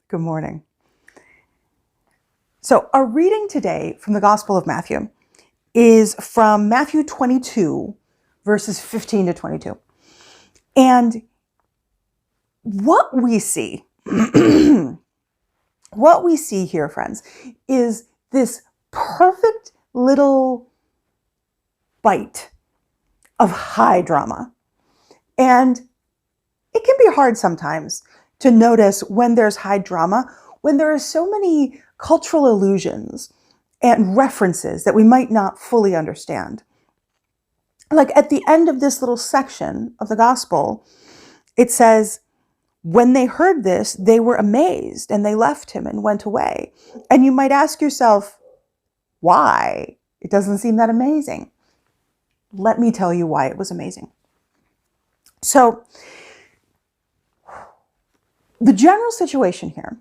Good morning. So our reading today from the Gospel of Matthew is from Matthew 22, verses 15 to 22. And what we see, what we see here, friends, is this perfect little bite of high drama. And it can be hard sometimes to notice when there's high drama, when there are so many cultural allusions and references that we might not fully understand. Like at the end of this little section of the gospel, it says, when they heard this, they were amazed and they left him and went away. And you might ask yourself, why? It doesn't seem that amazing. Let me tell you why it was amazing. So, the general situation here,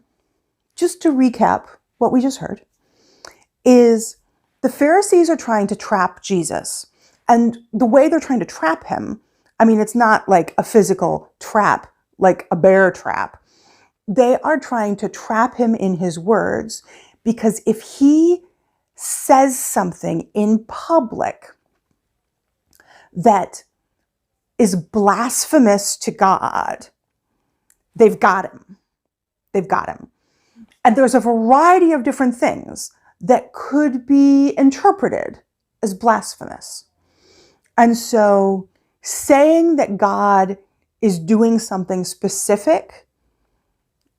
just to recap what we just heard, is the Pharisees are trying to trap Jesus. And the way they're trying to trap him, I mean, it's not like a physical trap, like a bear trap. They are trying to trap him in his words, because if he says something in public that is blasphemous to God, they've got him. They've got him. And there's a variety of different things that could be interpreted as blasphemous. And so saying that God is doing something specific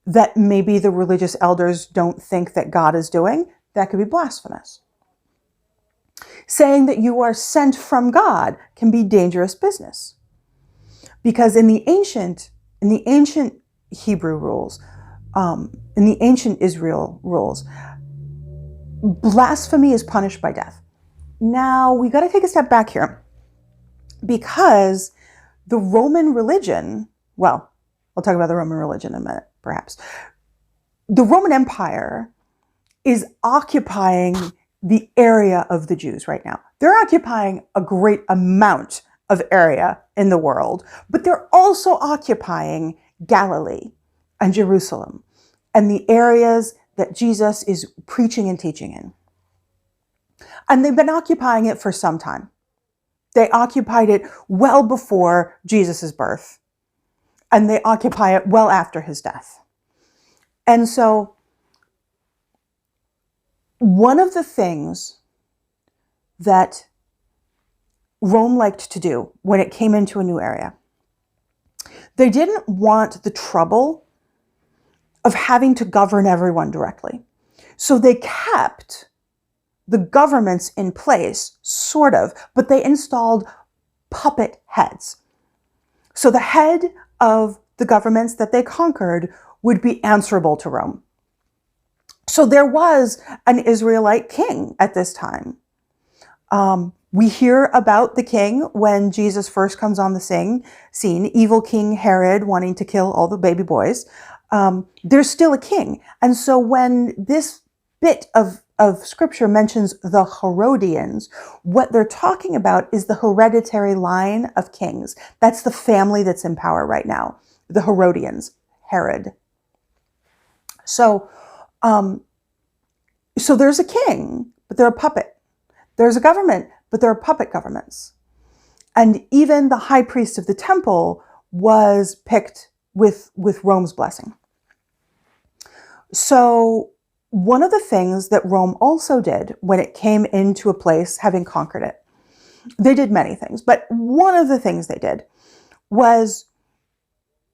that maybe the religious elders don't think that God is doing, that could be blasphemous. Saying that you are sent from God can be dangerous business. Because in the ancient Hebrew rules, in the ancient Israel rules, blasphemy is punished by death. Now, we got to take a step back here, because the Roman religion, well, I'll talk about the Roman religion in a minute, perhaps. The Roman Empire is occupying the area of the Jews right now. They're occupying a great amount of area in the world, but they're also occupying Galilee and Jerusalem and the areas that Jesus is preaching and teaching in. And they've been occupying it for some time. They occupied it well before Jesus' birth, and they occupy it well after his death. And so one of the things that Rome liked to do when it came into a new area, they didn't want the trouble of having to govern everyone directly. So they kept the governments in place, sort of, but they installed puppet heads. So the head of the governments that they conquered would be answerable to Rome. So there was an Israelite king at this time. We hear about the king when Jesus first comes on the scene, evil King Herod wanting to kill all the baby boys. There's still a king. And so when this bit of scripture mentions the Herodians, what they're talking about is the hereditary line of kings. That's the family that's in power right now, the Herodians, Herod. So there's a king, but they're a puppet. There's a government, but there are puppet governments. And even the high priest of the temple was picked with Rome's blessing. So one of the things that Rome also did when it came into a place, having conquered it, they did many things, but one of the things they did was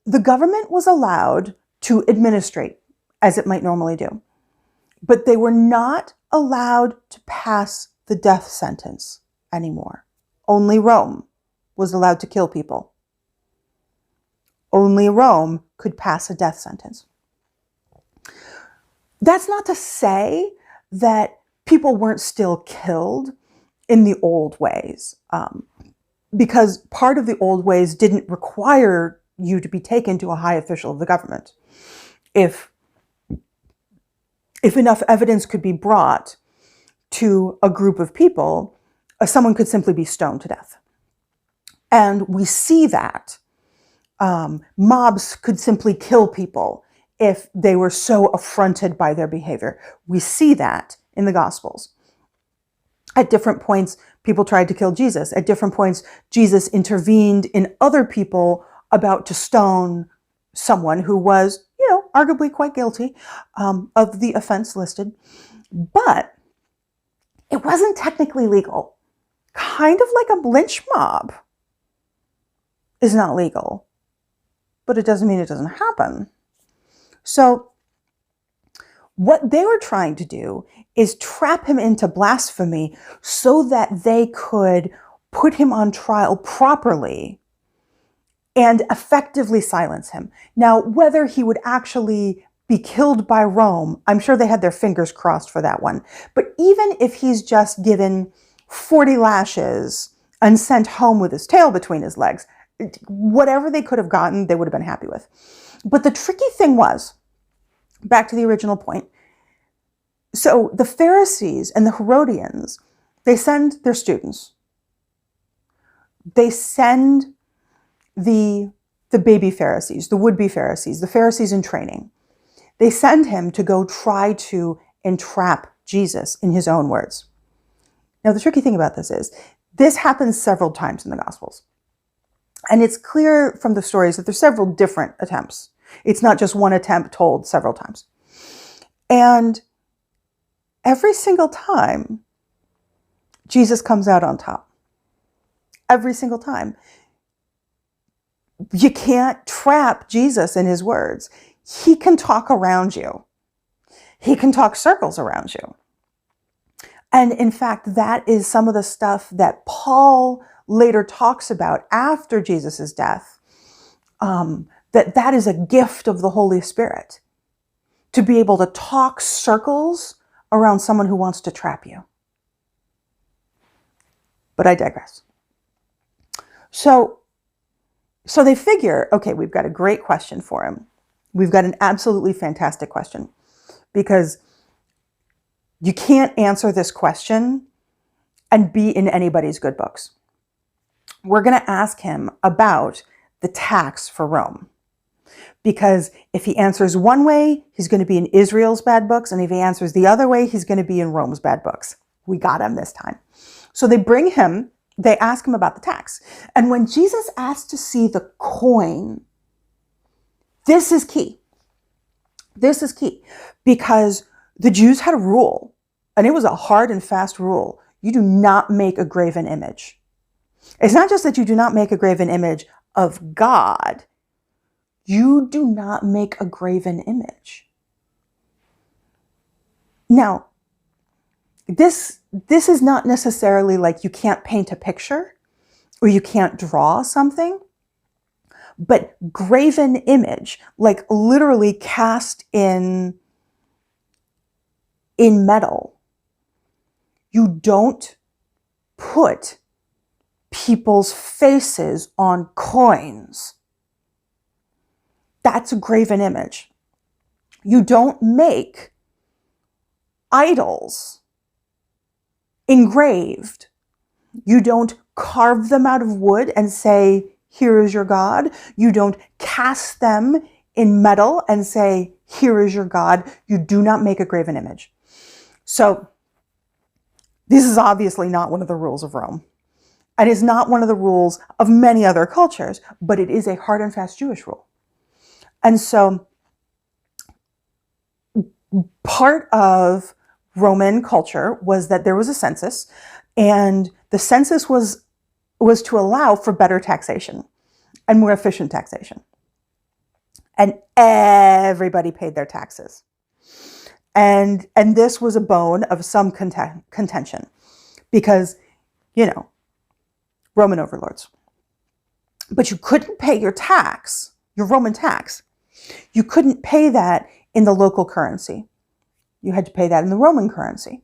the government was allowed to administrate as it might normally do, but they were not allowed to pass the death sentence anymore. Only Rome was allowed to kill people. Only Rome could pass a death sentence. That's not to say that people weren't still killed in the old ways, because part of the old ways didn't require you to be taken to a high official of the government. If enough evidence could be brought to a group of people, someone could simply be stoned to death. And we see that. Mobs could simply kill people if they were so affronted by their behavior. We see that in the Gospels. At different points, people tried to kill Jesus. At different points, Jesus intervened in other people about to stone someone who was, arguably quite guilty of the offense listed. But it wasn't technically legal. Kind of like a lynch mob is not legal, but it doesn't mean it doesn't happen. So what they were trying to do is trap him into blasphemy so that they could put him on trial properly and effectively silence him. Now, whether he would actually be killed by Rome, I'm sure they had their fingers crossed for that one. But even if he's just given 40 lashes and sent home with his tail between his legs, whatever they could have gotten, they would have been happy with. But the tricky thing was, back to the original point, so the Pharisees and the Herodians, they send their students. They send the baby Pharisees, the would-be Pharisees, the Pharisees in training. They send him to go try to entrap Jesus, in his own words. Now, the tricky thing about this is, this happens several times in the Gospels. And it's clear from the stories that there's several different attempts. It's not just one attempt told several times. And every single time, Jesus comes out on top. Every single time. You can't trap Jesus in his words. He can talk around you. He can talk circles around you. And in fact, that is some of the stuff that Paul later talks about after Jesus' death, that is a gift of the Holy Spirit, to be able to talk circles around someone who wants to trap you. But I digress. So they figure, okay, we've got a great question for him. We've got an absolutely fantastic question, because you can't answer this question and be in anybody's good books. We're going to ask him about the tax for Rome. Because if he answers one way, he's going to be in Israel's bad books. And if he answers the other way, he's going to be in Rome's bad books. We got him this time. So they ask him about the tax. And when Jesus asked to see the coin, this is key. This is key. Because the Jews had a rule, and it was a hard and fast rule. You do not make a graven image. It's not just that you do not make a graven image of God. You do not make a graven image. Now, this is not necessarily like you can't paint a picture or you can't draw something, but graven image, like literally cast in metal. You don't put people's faces on coins. That's a graven image. You don't make idols engraved. You don't carve them out of wood and say, here is your God. You don't cast them in metal and say, here is your God. You do not make a graven image. So this is obviously not one of the rules of Rome. And is not one of the rules of many other cultures, but it is a hard and fast Jewish rule. And so part of Roman culture was that there was a census, and the census was to allow for better taxation and more efficient taxation. And everybody paid their taxes. And this was a bone of some contention because, Roman overlords. But you couldn't pay your tax, your Roman tax. You couldn't pay that in the local currency. You had to pay that in the Roman currency.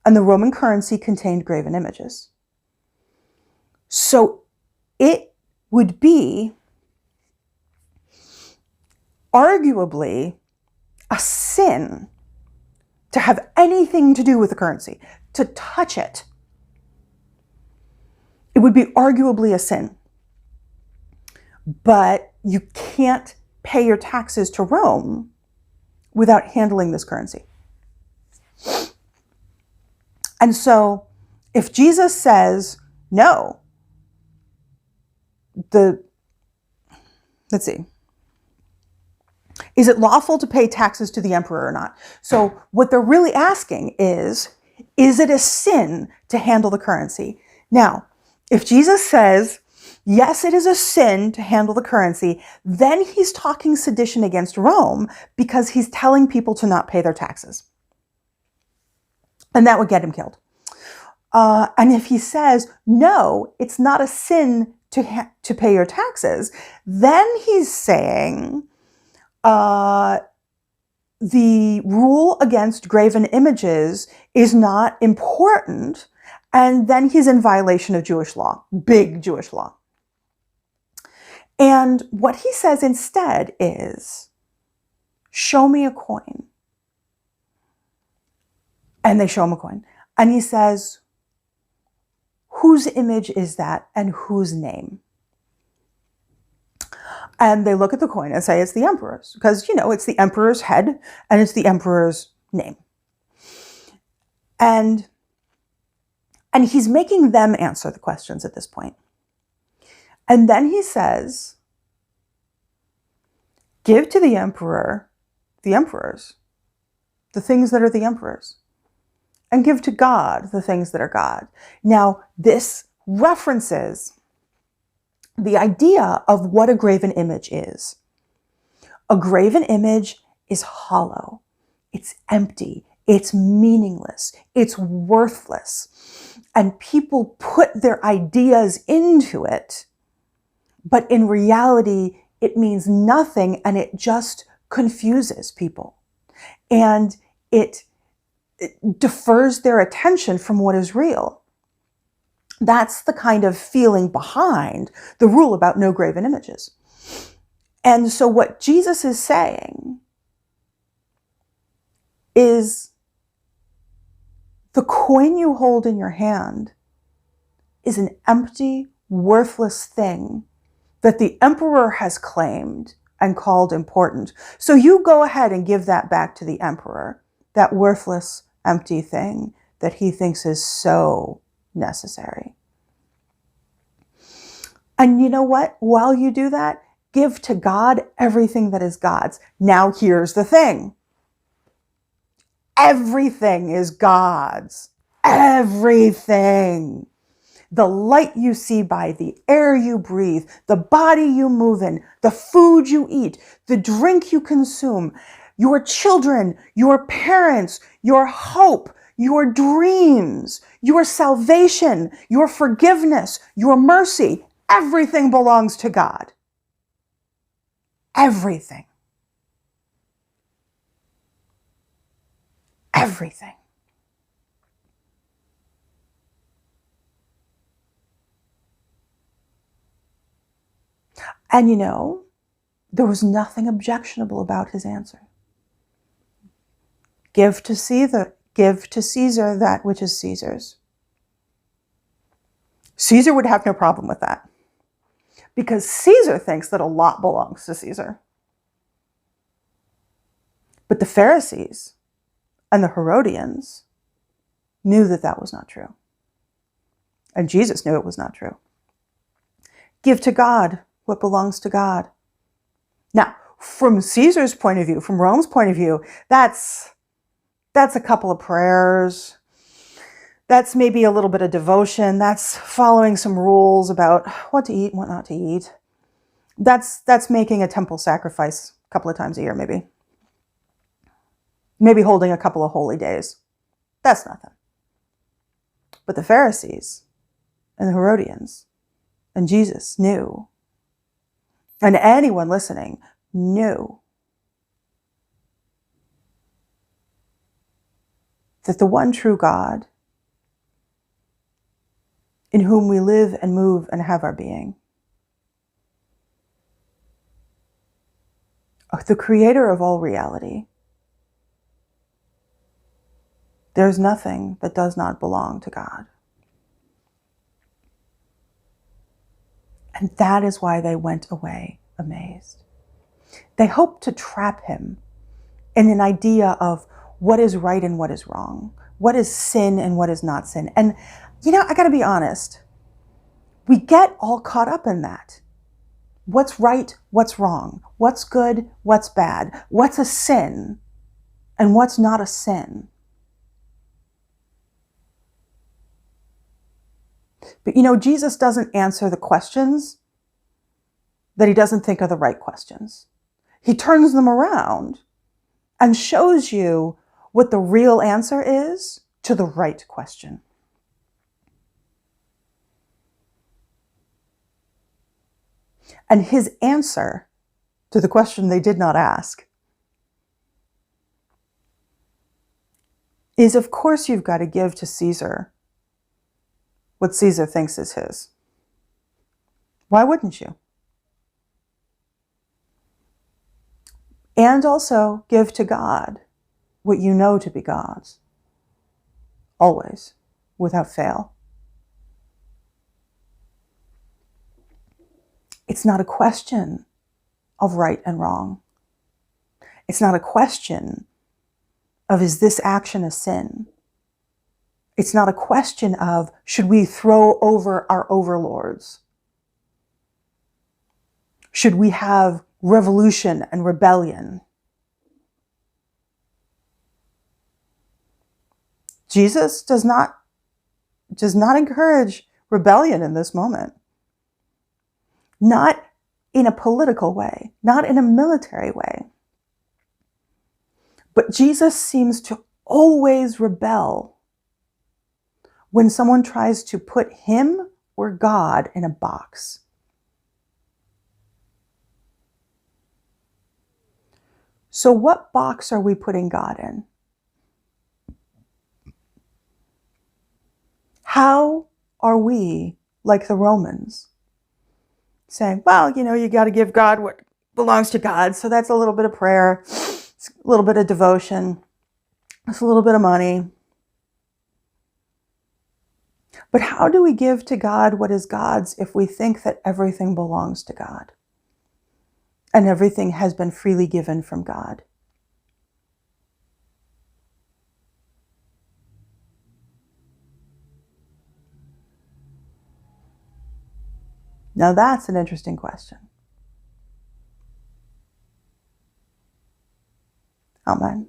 And the Roman currency contained graven images. So it would be arguably a sin to have anything to do with the currency, to touch it. It would be arguably a sin. But you can't pay your taxes to Rome without handling this currency. And so if Jesus says, no, let's see, is it lawful to pay taxes to the emperor or not? So what they're really asking is it a sin to handle the currency? Now, if Jesus says, yes, it is a sin to handle the currency, then he's talking sedition against Rome because he's telling people to not pay their taxes. And that would get him killed. And if he says, no, it's not a sin to pay your taxes, then he's saying the rule against graven images is not important, and then he's in violation of Jewish law, big Jewish law. And what he says instead is, show me a coin. And they show him a coin. And he says, whose image is that and whose name? And they look at the coin and say it's the emperor's, because, it's the emperor's head and it's the emperor's name. And he's making them answer the questions at this point. And then he says, give to the emperor the emperor's, the things that are the emperor's, and give to God the things that are God. Now, this references the idea of what a graven image is. A graven image is hollow. It's empty. It's meaningless. It's worthless. And people put their ideas into it, but in reality, it means nothing, and it just confuses people. And it defers their attention from what is real. That's the kind of feeling behind the rule about no graven images. And so what Jesus is saying is the coin you hold in your hand is an empty, worthless thing that the emperor has claimed and called important. So you go ahead and give that back to the emperor, that worthless, empty thing that he thinks is so necessary. And you know what? While you do that, give to God everything that is God's. Now here's the thing. Everything is God's. Everything. The light you see by, the air you breathe, the body you move in, the food you eat, the drink you consume, your children, your parents, your hope, your dreams, your salvation, your forgiveness, your mercy, everything belongs to God. Everything. Everything. And there was nothing objectionable about his answer. Give to Caesar that which is Caesar's. Caesar would have no problem with that, because Caesar thinks that a lot belongs to Caesar. But the Pharisees and the Herodians knew that that was not true. And Jesus knew it was not true. Give to God what belongs to God. Now, from Caesar's point of view, from Rome's point of view, that's a couple of prayers. That's maybe a little bit of devotion. That's following some rules about what to eat and what not to eat. That's making a temple sacrifice a couple of times a year, maybe. Maybe holding a couple of holy days. That's nothing. But the Pharisees and the Herodians and Jesus knew, and anyone listening knew, that the one true God, in whom we live and move and have our being, the creator of all reality, there's nothing that does not belong to God. And that is why they went away amazed. They hope to trap him in an idea of what is right and what is wrong, what is sin and what is not sin. And, I got to be honest, we get all caught up in that. What's right, what's wrong, what's good, what's bad, what's a sin, and what's not a sin. But Jesus doesn't answer the questions that he doesn't think are the right questions. He turns them around and shows you what the real answer is to the right question. And his answer to the question they did not ask is, of course, you've got to give to Caesar what Caesar thinks is his. Why wouldn't you? And also give to God what you know to be God's. Always, without fail. It's not a question of right and wrong. It's not a question of, is this action a sin? It's not a question of, should we throw over our overlords? Should we have revolution and rebellion? Jesus does not encourage rebellion in this moment. Not in a political way, not in a military way. But Jesus seems to always rebel when someone tries to put him or God in a box. So what box are we putting God in? How are we like the Romans? Saying, well, you got to give God what belongs to God. So that's a little bit of prayer, it's a little bit of devotion, it's a little bit of money. But how do we give to God what is God's if we think that everything belongs to God and everything has been freely given from God? Now that's an interesting question. Amen.